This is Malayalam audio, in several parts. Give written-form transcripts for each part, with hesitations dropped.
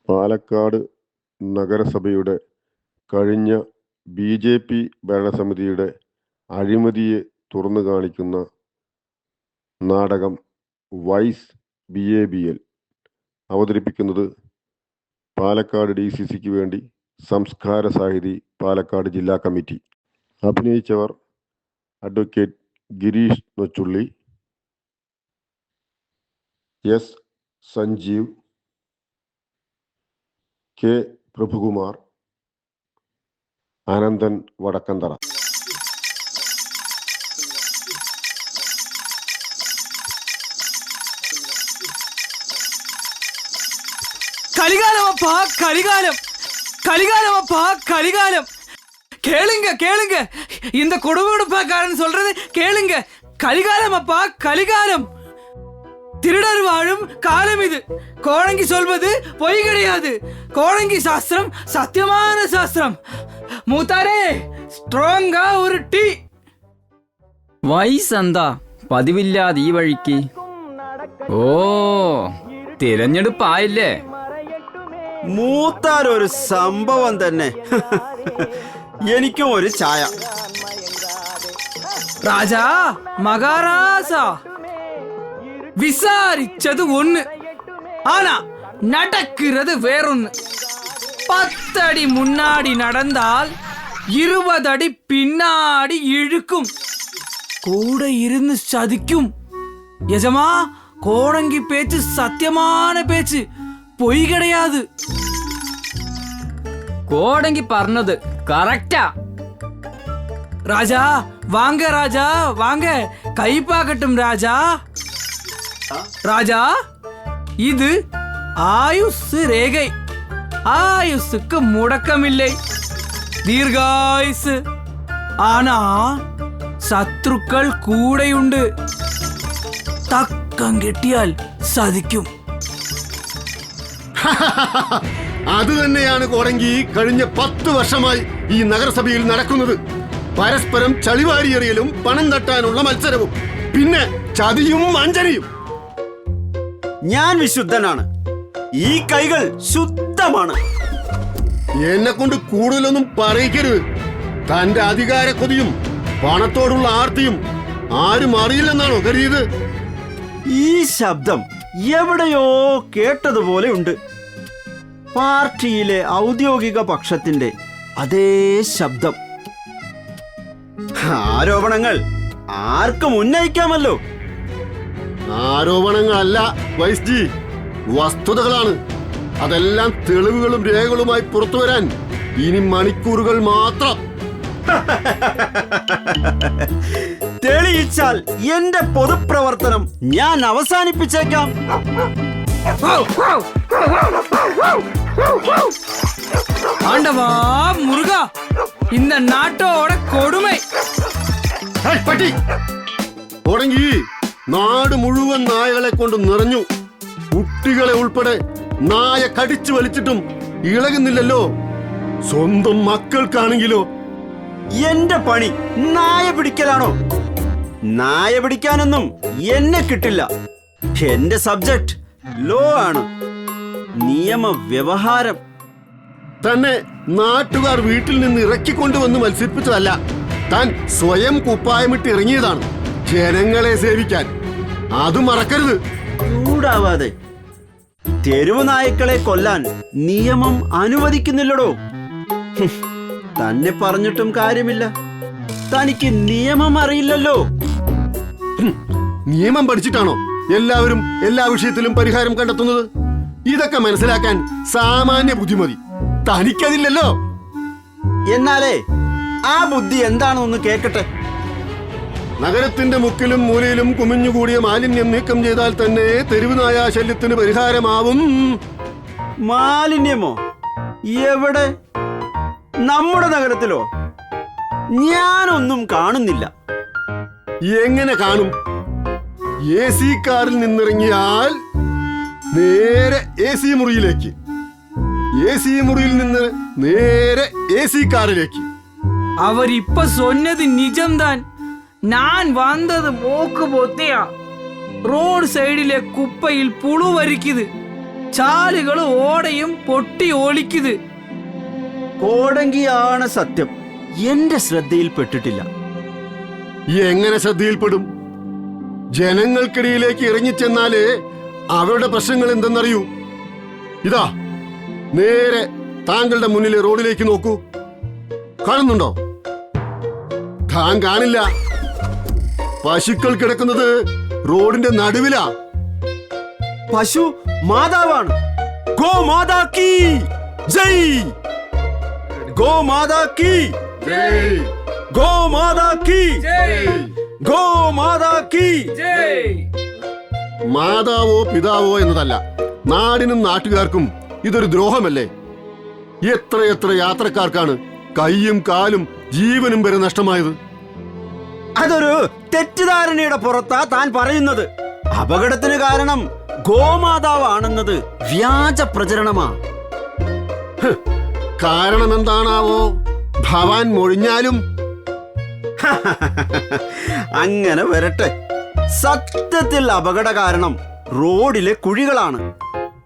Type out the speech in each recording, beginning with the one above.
പാലക്കാട് നഗരസഭയുടെ കഴിഞ്ഞ ബി.ജെ.പി. ഭരണസമിതിയുടെ അഴിമതിയെ തുറന്നുകാണിക്കുന്ന നാടകം വൈസ് BABL അവതരിപ്പിക്കുന്നത് പാലക്കാട് DCCക്ക് വേണ്ടി സംസ്കാര സാഹിതി പാലക്കാട് ജില്ലാ കമ്മിറ്റി. അഭിനയിച്ചവർ advocate Girish Nochulli, S. Sanjeev, K. Prabhukumar, Anandan Vadakkanthara. கலிகாலமப்பா கலிகாலம், கலிகாலமப்பா கலிகாலம். கேளுங்க கேளுங்க, இந்த கொடுமைப்படுப்பாக்காரன் சொல்றது கேளுங்க. கலிகாலமப்பா கலிகாலம். திருடர் வாழும் காலம் இது. கோடங்கி சொல்வது பொய் கிடையாது. கோடங்கி சாஸ்திரம் சத்தியமான சாஸ்திரம். മൂത്താരേ, സ്ട്രോങ്ങാ ഒരു ടീ. വൈസ് എന്താ പതിവില്ലാതെ ഈ വഴിക്ക്? ഓ, തിരഞ്ഞെടുപ്പായില്ലേ? മൂത്താരൊരു സംഭവം തന്നെ. എനിക്കും ഒരു ചായ. ராஜா மகாராசா, விசாரிச்சது ஒண்ணு, ஆனா நடக்கிறது வேறொன்னு. 10 அடி முன்னாடி நடந்தால் 20 அடி பின்னாடி இழுக்கும், கூட இருந்து சதிக்கும். எஜமா, கோடங்கி பேச்சு சத்தியமான பேச்சு, பொய் கிடையாது. കോടങ്കി പറഞ്ഞത് കറക്റ്റാ. ராஜா வாங்க, ராஜா வாங்க, கை பார்க்கட்டும் ராஜா. ராஜா, இது ஆயுஸ் ரேகை. ஆயுசுக்கு முடக்கமில்லை, தீர்காயுசு. ஆனா சத்ருக்கள் கூடையுண்டு. തക്കം കെട്ടിയാൽ സതിക്കും. അത് തന്നെയാണ് കോടങ്കി കഴിഞ്ഞ 10 വർഷമായി ഈ നഗരസഭയിൽ നടക്കുന്നത്. പരസ്പരം ചളിവാരിയെറിയലും പണം തട്ടാനുള്ള മത്സരവും, പിന്നെ ചതിയും വഞ്ചനയും. ഞാൻ വിശുദ്ധനാണ്, ഈ കൈകൾ ശുദ്ധമാണ്. എന്നെ കൊണ്ട് കൂടുതലൊന്നും പറയിക്കരുത്. തന്റെ അധികാര കൊതിയും പണത്തോടുള്ള ആർത്തിയും ആരും അറിയില്ലെന്നാണോ കരുതിയത്? ഈ ശബ്ദം എവിടെയോ കേട്ടതുപോലെ ഉണ്ട്. പാർട്ടിയിലെ ഔദ്യോഗിക പക്ഷത്തിന്റെ അതേ ശബ്ദം. ആരോപണങ്ങൾ ആർക്കും ഉന്നയിക്കാമല്ലോ. ആരോപണങ്ങളല്ല വൈസ് ജി, വസ്തുതകളാണ്. അതെല്ലാം തെളിവുകളും രേഖകളുമായി പുറത്തു വരാൻ ഇനി മണിക്കൂറുകൾ മാത്രം. തെളിയിച്ചാൽ എന്റെ പൊതുപ്രവർത്തനം ഞാൻ അവസാനിപ്പിച്ചേക്കാം. ஆண்டவா முருகா, இந்த நாட்டோட கொடுமை. പട്ടി തുടങ്ങി. നാട് മുഴുവൻ നായകളെ കൊണ്ട് നിറഞ്ഞു. കുട്ടികളെ ഉൾപ്പെടെ നായ കടിച്ചു വലിച്ചിട്ടും ഇളകുന്നില്ലല്ലോ. സ്വന്തം മക്കൾക്കാണെങ്കിലോ? എന്റെ പണി നായ പിടിക്കലാണോ? നായ പിടിക്കാനൊന്നും എന്നെ കിട്ടില്ല. എന്റെ സബ്ജക്ട് ലോ ആണ്, നിയമ വ്യവഹാരം. തന്നെ നാട്ടുകാർ വീട്ടിൽ നിന്ന് ഇറക്കിക്കൊണ്ടുവന്ന് മത്സരിപ്പിച്ചതല്ല. താൻ സ്വയം കുപ്പായമിട്ട് ഇറങ്ങിയതാണ് ജനങ്ങളെ സേവിക്കാൻ. അത് മറക്കരുത്. ചൂടാവാതെ. തെരുവ് നായ്ക്കളെ കൊല്ലാൻ നിയമം അനുവദിക്കുന്നില്ലടോ. തന്നെ പറഞ്ഞിട്ടും കാര്യമില്ല, തനിക്ക് നിയമം അറിയില്ലല്ലോ. നിയമം പഠിച്ചിട്ടാണോ എല്ലാവരും എല്ലാ വിഷയത്തിലും പരിഹാരം കണ്ടെത്തുന്നത്? ഇതൊക്കെ മനസ്സിലാക്കാൻ സാമാന്യ ബുദ്ധി മതി. തനിക്കതില്ലല്ലോ. എന്നാലേ ആ ബുദ്ധി എന്താണെന്ന് കേക്കട്ടെ. നഗരത്തിന്റെ മുക്കിലും മൂലയിലും കുമിഞ്ഞുകൂടിയ മാലിന്യം നീക്കം ചെയ്താൽ തന്നെ തെരുവുനായ ശല്യത്തിന് പരിഹാരമാവും. മാലിന്യമോ? എവിടെ? നമ്മുടെ നഗരത്തിലോ? ഞാനൊന്നും കാണുന്നില്ല. എങ്ങനെ കാണും? AC കാറിൽ നിന്നിറങ്ങിയാൽ നേരെ AC മുറിയിലേക്ക്, AC മുറിയിൽ നിന്ന് നേരെ AC കാറിലേക്ക്. அவர் இப்ப சொன்னது நிஜம்தான். நான் வந்தது மூக்கு பொத்தியா. ரோடு சைடிலே குப்பையில் புழு வரிக்குது. ചാലുകളും ഓടയും പൊട്ടി ഒളിക്കുത്. കോടങ്കിയാണ് സത്യം. എന്റെ ശ്രദ്ധയിൽപ്പെട്ടിട്ടില്ല. എങ്ങനെ ശ്രദ്ധയിൽപ്പെടും? ജനങ്ങൾക്കിടയിലേക്ക് ഇറങ്ങിച്ചെന്നാലേ അവരുടെ പ്രശ്നങ്ങൾ എന്തെന്നറിയൂ. ഇതാ നേരെ താങ്കളുടെ മുന്നിലെ റോഡിലേക്ക് നോക്കൂ. കാണുന്നുണ്ടോ? താൻ കാണില്ല. പശുക്കൾ കിടക്കുന്നത് റോഡിന്റെ നടുവിലാ. പശു മാതാവാണ്. ഗോ മാതാ കീ ജയ്. ഗോ മാതാ കീ ജയ്. ഗോ മാതാ കീ ഗോ മാതാ കീ. മാതാവോ പിതാവോ എന്നതല്ല, നാടിനും നാട്ടുകാർക്കും ഇതൊരു ദ്രോഹമല്ലേ? എത്രയെത്ര യാത്രക്കാർക്കാണ് കൈയും കാലും ജീവനും വരെ നഷ്ടമായത്. അതൊരു തെറ്റിദ്ധാരണയുടെ പുറത്താ താൻ പറയുന്നത്. അപകടത്തിന് കാരണം ഗോമാതാവാണെന്നത് വ്യാജ പ്രചരണമാ. കാരണം എന്താണാവോ? ഭവാൻ മൊഴിഞ്ഞാലും അങ്ങനെ വരട്ടെ. സത്യത്തിൽ അപകട കാരണം റോഡിലെ കുഴികളാണ്.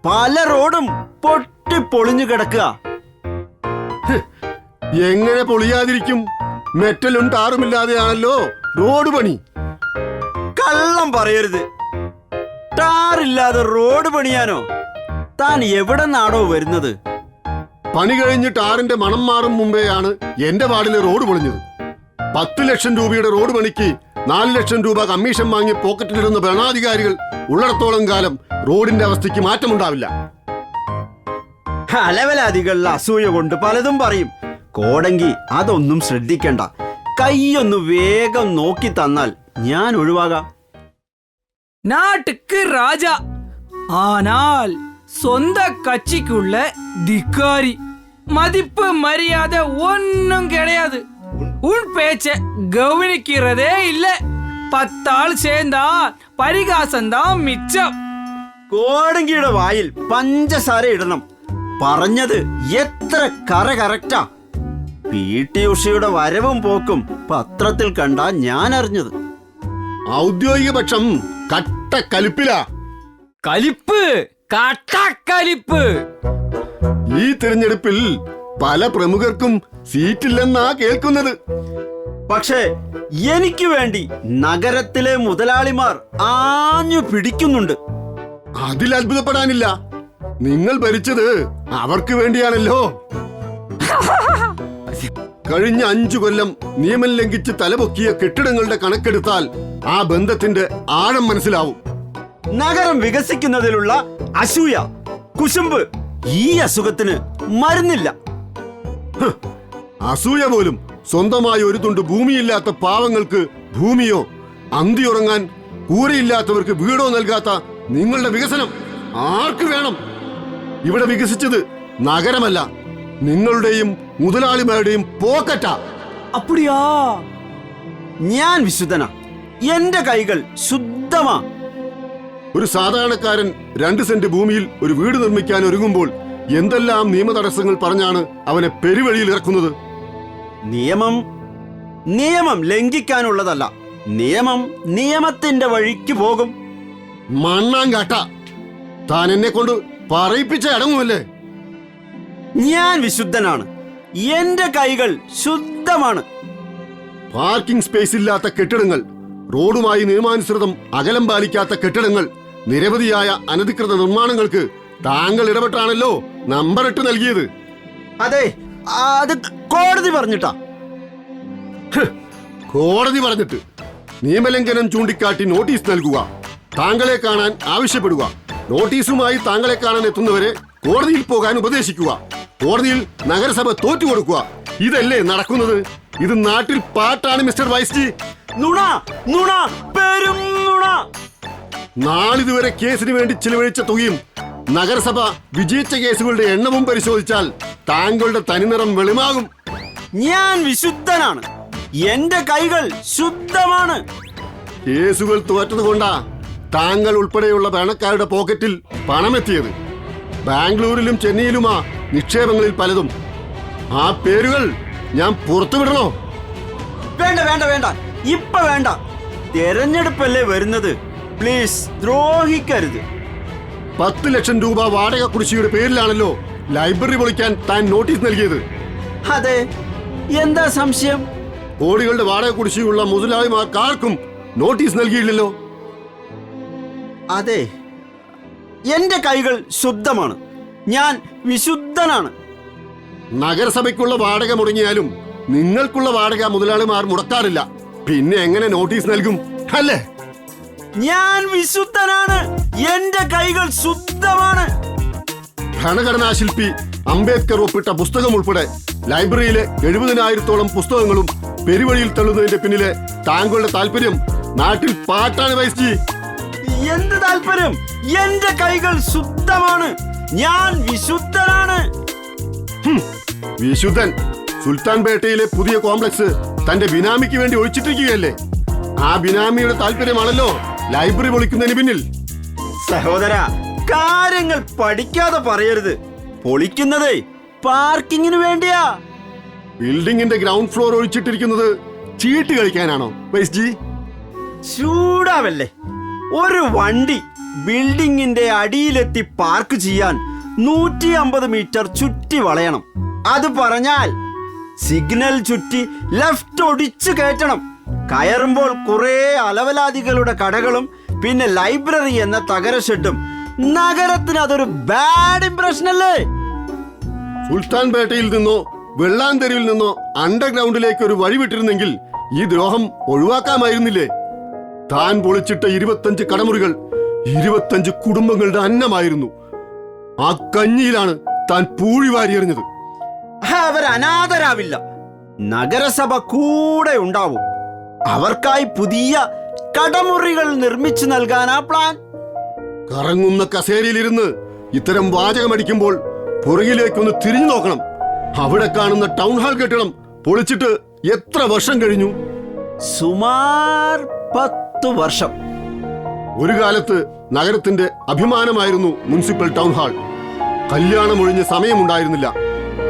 പല റോഡും പൊട്ടിപ്പൊളിഞ്ഞു കിടക്കുക. എങ്ങനെ പൊളിയാതിരിക്കും? മെറ്റലും ടാറുമില്ലാതെയാണല്ലോ റോഡ് പണി. കള്ളം പറയരുത്. ടാറില്ലാതെ റോഡ് പണിയാനോ? താൻ എവിടെ നിന്നാണോ വരുന്നത്? പണി കഴിഞ്ഞ് ടാറിന്റെ മണം മാറും മുമ്പേയാണ് എന്റെ വാർഡിലെ റോഡ് പൊളിഞ്ഞത്. 10 ലക്ഷം രൂപയുടെ റോഡ് പണിക്ക് 4 ലക്ഷം രൂപ കമ്മീഷൻ വാങ്ങി പോക്കറ്റിലിടുന്ന ഭരണാധികാരികൾ ഉള്ളിടത്തോളം കാലം റോഡിന്റെ അവസ്ഥയ്ക്ക് മാറ്റമുണ്ടാവില്ല. അലവലാദികളിൽ അസൂയ കൊണ്ട് പലതും പറയും. കോടങ്കി അതൊന്നും ശ്രദ്ധിക്കണ്ട. കൈയൊന്ന് വേഗം നോക്കി തന്നാൽ ഞാൻ ഒഴിവാകാം. நாட்டுக்கு ராஜா, ஆனால் சொந்த கட்சிக்குள்ள திக்காரி. மதிப்பு மரியாதை ஒன்னும் கிடையாது. உன் பேச்ச கவனிக்கிறதே இல்ல. 10 ஆள் சேர்ந்தா പരിഹാസംதான் മിച്ചം. കോടങ്കിയുടെ വായിൽ പഞ്ചസാര ഇടണം. പറഞ്ഞത് എത്ര കറക്റ്റാ. PT ഉഷയുടെ വരവും പോക്കും പത്രത്തിൽ കണ്ട ഞാൻ അറിഞ്ഞത്. ഔദ്യോഗിക പക്ഷം കട്ട കലിപ്പിലാ. കലിപ്പ്, കട്ടക്കലിപ്പ്. ഈ തിരഞ്ഞെടുപ്പിൽ പല പ്രമുഖർക്കും സീറ്റില്ലെന്നാ കേൾക്കുന്നത്. പക്ഷേ എനിക്ക് വേണ്ടി നഗരത്തിലെ മുതലാളിമാർ ആഞ്ഞു പിടിക്കുന്നുണ്ട്. അതിൽ അത്ഭുതപ്പെടാനില്ല. നിങ്ങൾ ഭരിച്ചത് അവർക്ക് വേണ്ടിയാണല്ലോ. കഴിഞ്ഞ 5 കൊല്ലം നിയമം ലംഘിച്ച് തലപൊക്കിയ കെട്ടിടങ്ങളുടെ കണക്കെടുത്താൽ ആ ബന്ധത്തിന്റെ ആഴം മനസ്സിലാവും. നഗരം വികസിക്കുന്നതിലുള്ള അസൂയ, കുശുമ്പ്, ഈ അസുഖത്തിന് മരുന്നില്ല. അസൂയ പോലും സ്വന്തമായി ഒരു തുണ്ട് ഭൂമിയില്ലാത്ത പാവങ്ങൾക്ക് ഭൂമിയോ അന്തിയുറങ്ങാൻ കൂരയില്ലാത്തവർക്ക് വീടോ നൽകാത്ത നിങ്ങളുടെ വികസനം ആർക്ക് വേണം? ഇവിടെ വികസിച്ചത് നഗരമല്ല, നിങ്ങളുടെയും മുതലാളിമാരുടെയും പോക്കറ്റാ. അപ്പടിയാ? ഞാൻ വിശുദ്ധനാ. എന്റെ കൈകൾ ശുദ്ധമാ. ഒരു സാധാരണക്കാരൻ 2 സെന്റ് ഭൂമിയിൽ ഒരു വീട് നിർമ്മിക്കാൻ ഒരുങ്ങുമ്പോൾ എന്തെല്ലാം നിയമ തടസ്സങ്ങൾ പറഞ്ഞാണ് അവനെ പെരുവഴിയിൽ ഇറക്കുന്നത്. നിയമം ലംഘിക്കാനുള്ളതല്ല. നിയമത്തിന്റെ വഴിക്ക് പോകും. മണ്ണാങ്കാട്ട, താൻ എന്നെ കൊണ്ട് പറയിപ്പിച്ച അടങ്ങുമല്ലേ? ഞാൻ വിശുദ്ധനാണ്. എന്റെ കൈകൾ ശുദ്ധമാണ്. പാർക്കിംഗ് സ്പേസ് ഇല്ലാത്ത കെട്ടിടങ്ങൾ, റോഡുമായി നിയമാനുസൃതം അകലം പാലിക്കാത്ത കെട്ടിടങ്ങൾ, നിരവധിയായ അനധികൃത നിർമ്മാണങ്ങൾക്ക് താങ്കൾ ഇടപെട്ടാണല്ലോ നമ്പർ 8 നൽകിയത്. അതെ, അത് കോടതി പറഞ്ഞിട്ടാ. കോടതി പറഞ്ഞിട്ട് നിയമലംഘനം ചൂണ്ടിക്കാട്ടി നോട്ടീസ് നൽകുക, താങ്കളെ കാണാൻ ആവശ്യപ്പെടുക, നോട്ടീസുമായി താങ്കളെ കാണാൻ എത്തുന്നവരെ കോടതിയിൽ പോകാൻ ഉപദേശിക്കുക, കോടതിയിൽ നഗരസഭ തോറ്റുകൊടുക്കുക. ഇതല്ലേ നടക്കുന്നത്? ഇത് നാട്ടിൽ പാട്ടാണ് മിസ്റ്റർ വൈസ്ജി. നുണ, നുണ, പെരും നുണ. നാളിതുവരെ കേസിന് വേണ്ടി ചിലവഴിച്ച തുകയും നഗരസഭ വിജയിച്ച കേസുകളുടെ എണ്ണവും പരിശോധിച്ചാൽ താങ്കളുടെ തനിനിറം വെളിമാകും. ഞാൻ വിശുദ്ധനാണ്. എന്റെ കൈകൾ ശുദ്ധമാണ്. കേസുകൾ തോറ്റതുകൊണ്ടാ താങ്കൾ ഉൾപ്പെടെയുള്ള ഭരണക്കാരുടെ പോക്കറ്റിൽ പണമെത്തിയത്. ബാംഗ്ലൂരിലും ചെന്നൈയിലുമാ നിക്ഷേപങ്ങളിൽ പലതും. ആ പേരുകൾ ഞാൻ പുറത്തുവിടണോ? വേണ്ട വേണ്ട വേണ്ട, ഇപ്പൊ വേണ്ട. തെരഞ്ഞെടുപ്പല്ലേ വരുന്നത്. പ്ലീസ് ദ്രോഹിക്കരുത്. 10 ലക്ഷം രൂപ വാടക കുടിശ്ശികയുടെ പേരിലാണല്ലോ ലൈബ്രറി പൊളിക്കാൻ താൻ നോട്ടീസ് നൽകിയത്. അതെ, എന്താ സംശയം? കോടികളുടെ വാടക കുടിശ്ശികയുള്ള മുതലാളിമാർക്ക് ആർക്കും നോട്ടീസ് നൽകിയില്ലല്ലോ. അതെ, എന്റെ കൈകൾ ശുദ്ധമാണ്, ഞാൻ വിശുദ്ധനാണ്. നഗരസഭയ്ക്കുള്ള വാടക മുടങ്ങിയാലും നിങ്ങൾക്കുള്ള വാടക മുതലാളിമാർ മുടക്കാറില്ല. പിന്നെ എങ്ങനെ നോട്ടീസ് നൽകും അല്ലേ? ഞാൻ വിശുദ്ധനാണ്, എന്റെ കൈകൾ ശുദ്ധമാണ്. ഭരണഘടനാ ശില്പി അംബേദ്കർ ഒപ്പിട്ട പുസ്തകം ഉൾപ്പെടെ ലൈബ്രറിയിലെ 70,000-ഓളം പുസ്തകങ്ങളും പെരുവഴിയിൽ തള്ളുന്നതിന്റെ പിന്നിലെ താങ്കളുടെ താല്പര്യം നാട്ടിൽ പാട്ടാണ് വൈസ്ജി. എന്ത് താല്പര്യം? എന്റെ കൈകൾ ശുദ്ധമാണ്, ഞാൻ വിശുദ്ധനാണ്. വിശുദ്ധൻ സുൽത്താൻപേട്ടയിലെ പുതിയ കോംപ്ലക്സ് തന്റെ ബിനാമിക്ക് വേണ്ടി ഒഴിച്ചിട്ടിരിക്കുകയല്ലേ? ആ ബിനാമിയുടെ താല്പര്യമാണല്ലോ ലൈബ്രറി പൊളിക്കുന്നതിന് പിന്നിൽ. സഹോദര, കാര്യങ്ങൾ പഠിക്കാതെ പറയരുത്. പൊളിക്കുന്നതേ പാർക്കിങ്ങിന് വേണ്ടിയാ. ബിൽഡിങ്ങിന്റെ ഗ്രൗണ്ട് ഫ്ലോർ ഒഴിച്ചിട്ടിരിക്കുന്നത് ചീട്ട് കളിക്കാനാണോ വൈസ്ജി? ചൂടാവല്ലേ. ഒരു വണ്ടി ബിൽഡിങ്ങിന്റെ അടിയിലെത്തി പാർക്ക് ചെയ്യാൻ 150 മീറ്റർ ചുറ്റി വളയണം. അത് പറഞ്ഞാൽ സിഗ്നൽ ചുറ്റി ലെഫ്റ്റ് ഒടിച്ചു കയറ്റണം. കയറുമ്പോൾ കുറെ അലവലാദികളുടെ കടകളും പിന്നെ ലൈബ്രറി എന്ന തകര ഷെഡും. നഗരത്തിന് അതൊരു ബാഡ് ഇംപ്രഷൻ അല്ലേ? സുൽത്താൻപേട്ടയിൽ നിന്നോ വെള്ളാന്തരിയിൽ നിന്നോ അണ്ടർഗ്രൗണ്ടിലേക്ക് ഒരു വഴി വിട്ടിരുന്നെങ്കിൽ ഈ ദ്രോഹം ഒഴിവാക്കാമായിരുന്നില്ലേ? താൻ പൊളിച്ചിട്ട 25 കടമുറികൾ 25 കുടുംബങ്ങളുടെ അന്നമായിരുന്നു. ആ കഞ്ഞിയിലാണ് താൻ പൂഴി വാരിയെറിഞ്ഞത്. അവർ അനാഥരാവില്ല. നഗരസഭ കൂടെ ഉണ്ടാവും. അവർക്കായി പുതിയ കടമുറികൾ നിർമ്മിച്ചു നൽകാനാ പ്ലാൻ. കറങ്ങുന്ന കസേരയിലിരുന്ന് ഇത്തരം വാചകമടിക്കുമ്പോൾ പുറകിലേക്കൊന്ന് തിരിഞ്ഞു നോക്കണം. അവിടെ കാണുന്ന ടൗൺ ഹാൾ കെട്ടിടം പൊളിച്ചിട്ട് എത്ര വർഷം കഴിഞ്ഞു? സുമാർ 10 വർഷം. ഒരു കാലത്ത് നഗരത്തിന്റെ അഭിമാനമായിരുന്നു മുനിസിപ്പൽ ടൗൺ ഹാൾ. കല്യാണമൊഴിഞ്ഞ സമയമുണ്ടായിരുന്നില്ല.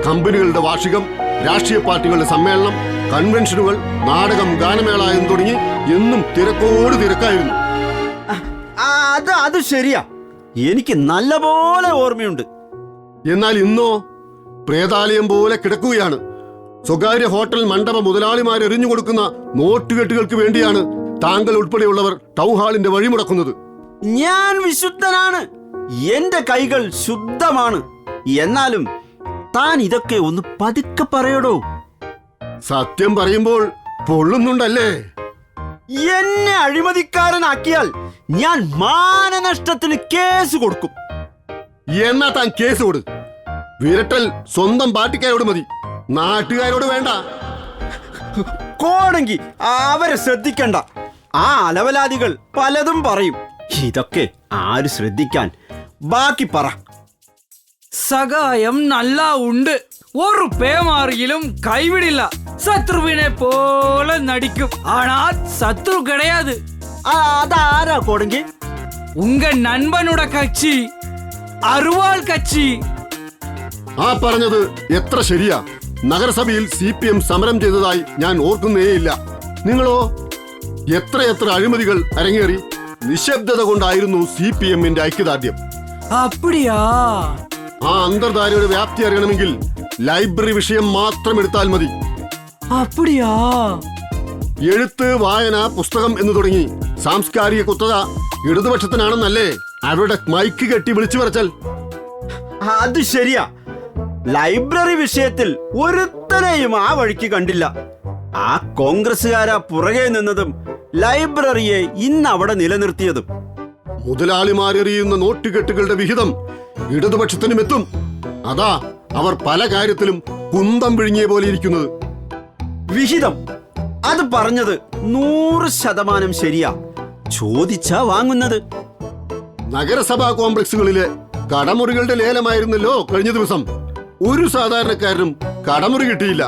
കമ്പനികളുടെ വാർഷികം, രാഷ്ട്രീയ പാർട്ടികളുടെ സമ്മേളനം, കൺവെൻഷനുകൾ, നാടകം, ഗാനമേള എന്ന് തുടങ്ങി എന്നും തിരക്കോട് തിരക്കായിരുന്നു. അത് ശരിയാ, എനിക്ക് നല്ലപോലെ ഓർമ്മയുണ്ട്. എന്നാൽ ഇന്നോ പ്രേതാലയം പോലെ കിടക്കുകയാണ്. സ്വകാര്യ ഹോട്ടൽ മണ്ഡപ മുതലാളിമാർ എറിഞ്ഞു കൊടുക്കുന്ന നോട്ടുകെട്ടുകൾക്ക് വേണ്ടിയാണ് താങ്കൾ ഉൾപ്പെടെയുള്ളവർ ടൗൺ ഹാളിന്റെ വഴിമുടക്കുന്നത്. ഞാൻ വിശുദ്ധനാണ്, എന്റെ കൈകൾ ശുദ്ധമാണ്. എന്നാലും താൻ ഇതൊക്കെ ഒന്ന് പതുക്കെ പറയടോ. സത്യം പറയുമ്പോൾ പൊള്ളുന്നുണ്ടല്ലേ? എന്നെ അഴിമതിക്കാരനാക്കിയാൽ ഞാൻ മാനനഷ്ടത്തിന് കേസ് കൊടുക്കും. എന്നാ താൻ കേസ് കൊടു. വിരട്ടൽ സ്വന്തം പാർട്ടിക്കാരോട് മതി, നാട്ടുകാരോട് വേണ്ട. കോണെങ്കിൽ അവരെ ശ്രദ്ധിക്കണ്ട. ആ അലവലാദികൾ പലതും പറയും. ഇതൊക്കെ ആര് ശ്രദ്ധിക്കാൻ? ബാക്കി പറ. സഹായം നല്ല ഉണ്ട്. ഒരു പേമാറിയിലും കൈവിടില്ല. ശത്രുവിനെ പോലെ നടിക്കും. ആണാ ശത്രു കിടയാത്. അതാരാ കോടങ്കി? ഉങ്ക നൻപനുട കക്ഷി, അറുവാൾ കക്ഷി. ആ പറഞ്ഞത് എത്ര ശരിയാ. നഗരസഭയിൽ CPM സമരം ചെയ്തതായി ഞാൻ ഓർക്കുന്നേയില്ല. നിങ്ങളോ? എത്രയെത്ര അഴിമതികൾ അരങ്ങേറി. നിശബ്ദത കൊണ്ടായിരുന്നു CPM-ന്റെ ഐക്യദാർഢ്യം. അപ്പടിയാ? ആ അന്തർധാരയുടെ വ്യാപ്തി അറിയണമെങ്കിൽ ലൈബ്രറി വിഷയം മാത്രം എടുത്താൽ മതി. അപ്പടിയാ? എഴുത്ത്, വായന, പുസ്തകം എന്ന് തുടങ്ങി സാംസ്കാരിക കുത്തക ഇടതുപക്ഷത്തിനാണെന്നല്ലേ അവരുടെ മൈക്ക് കെട്ടി വിളിച്ചു പറച്ചൽ? അത് ശരിയാ. ലൈബ്രറി വിഷയത്തിൽ ഒരുത്തനെയും ആ വഴിക്ക് കണ്ടില്ല. ആ കോൺഗ്രസ്സുകാരാ പുറകെ നിന്നതും ലൈബ്രറിയെ ഇന്ന് അവിടെ നിലനിർത്തിയതും. മുതലാളിമാരെറിയുന്ന നോട്ടുകെട്ടുകളുടെ വിഹിതം ഇടതുപക്ഷത്തിനും എത്തും. അതാ അവർ പല കാര്യത്തിലും കുന്തം വിഴുങ്ങിയ പോലെ ഇരിക്കുന്നത്. വിഹിതം അത് പറഞ്ഞത് 100% ശരിയാ. ചോദിച്ചാ വാങ്ങുന്നത്. നഗരസഭാ കോംപ്ലക്സുകളിലെ കടമുറികളുടെ ലേലമായിരുന്നല്ലോ കഴിഞ്ഞ ദിവസം. ഒരു സാധാരണക്കാരനും കടമുറി കിട്ടിയില്ല.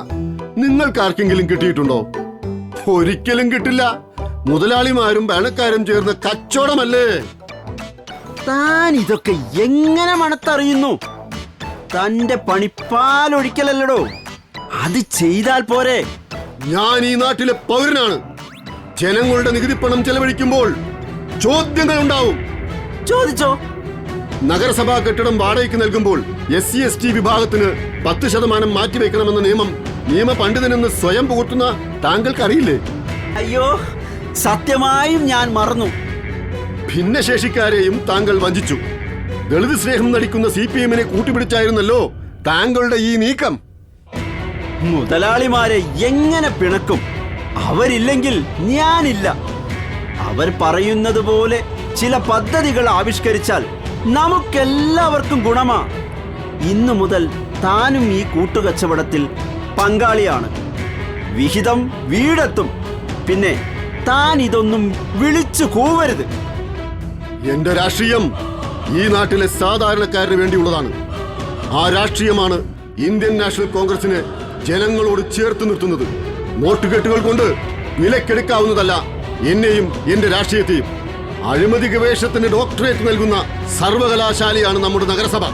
നിങ്ങൾക്കാർക്കെങ്കിലും കിട്ടിയിട്ടുണ്ടോ? ഒരിക്കലും കിട്ടില്ല. മുതലാളിമാരും ഭരണക്കാരും ചേർന്ന് കച്ചവടമല്ലേ? താൻ ഇതൊക്കെ എങ്ങനെ മണത്തറിയുന്നു? തന്റെ പണിപ്പാലൊഴിക്കലല്ലടോ. അത് ചെയ്താൽ പോരെ? ഞാൻ ഈ നാട്ടിലെ പൗരനാണ്. ജനങ്ങളുടെ നികുതി പണം ചെലവഴിക്കുമ്പോൾ ചോദ്യങ്ങൾ ഉണ്ടാവും. ചോദിച്ചോ. നഗരസഭാ കെട്ടിടം വാടകയ്ക്ക് നൽകുമ്പോൾ SC/ST വിഭാഗത്തിന് 10% മാറ്റിവെക്കണമെന്ന നിയമ പണ്ഡിതനെന്ന് സ്വയം പുകഴ്ത്തുന്ന താങ്കൾക്കറിയില്ലേ? അയ്യോ, സത്യമായും ഞാൻ മറന്നു. ഭിന്നശേഷിക്കാരെയും താങ്കൾ വഞ്ചിച്ചു. ദളിത് സ്നേഹം നടിക്കുന്ന CPM-നെ കൂട്ടുപിടിച്ചായിരുന്നല്ലോ താങ്കളുടെ ഈ നീക്കം. മുതലാളിമാരെ എങ്ങനെ പിണക്കും? അവരില്ലെങ്കിൽ ഞാനില്ല. അവർ പറയുന്നത് പോലെ ചില പദ്ധതികൾ ആവിഷ്കരിച്ചാൽ നമുക്കെല്ലാവർക്കും ഗുണമാ. ഇന്നു മുതൽ താനും ഈ കൂട്ടുകച്ചവടത്തിൽ പങ്കാളിയാണ്. വിഹിതം വീടെത്തും. പിന്നെ താൻ ഇതൊന്നും വിളിച്ചു കൂവരുത്. എന്റെ രാഷ്ട്രീയം ഈ നാട്ടിലെ സാധാരണക്കാരന് വേണ്ടിയുള്ളതാണ്. ആ രാഷ്ട്രീയമാണ് ഇന്ത്യൻ നാഷണൽ കോൺഗ്രസിനെ ജനങ്ങളോട് ചേർത്ത് നിർത്തുന്നത്. നോട്ടുകെട്ടുകൾ കൊണ്ട് വിലക്കെടുക്കാവുന്നതല്ല എന്നെയും എന്റെ രാഷ്ട്രീയത്തെയും. അഴിമതി ഗവേഷണത്തിന് ഡോക്ടറേറ്റ് നൽകുന്ന സർവകലാശാലയാണ് നമ്മുടെ നഗരസഭ.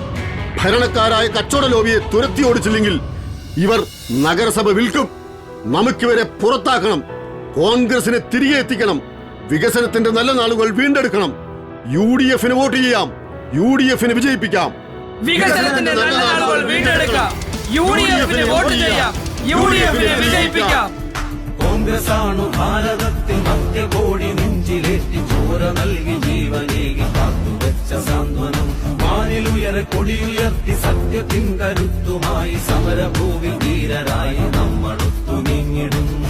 ഭരണക്കാരായ കച്ചവട ലോബിയെ തുരത്തി ഓടിച്ചില്ലെങ്കിൽ ഇവർ നഗരസഭ വിൽക്കും. നമുക്കിവരെ പുറത്താക്കണം. കോൺഗ്രസിനെ തിരികെ എത്തിക്കണം. വികസനത്തിന്റെ നല്ല നാളുകൾ വീണ്ടെടുക്കണം. UDF-ന് വോട്ട് ചെയ്യാം. UDF-നെ വിജയിപ്പിക്കാം. വികസനത്തിന്റെ നല്ല നാളുകൾ വീണ്ടെടുക്കാം. UDF-ന് വോട്ട് ചെയ്യാം. UDF-നെ വിജയിപ്പിക്കാം. കോൺഗ്രസാണു ഭാരതത്തിൽ മധ്യകോടി നെഞ്ചിലേറ്റി ചോര നൽകി ജീവനേകി കാത്തുവെച്ച സാന്ത്വനം. വാനിലുയരെ കൊടിയുയർത്തി സത്യത്തിൻ കരുത്തുമായി സമരഭൂവിൽ ധീരരായി നമ്മളൊത്തു നീങ്ങിടുന്നു.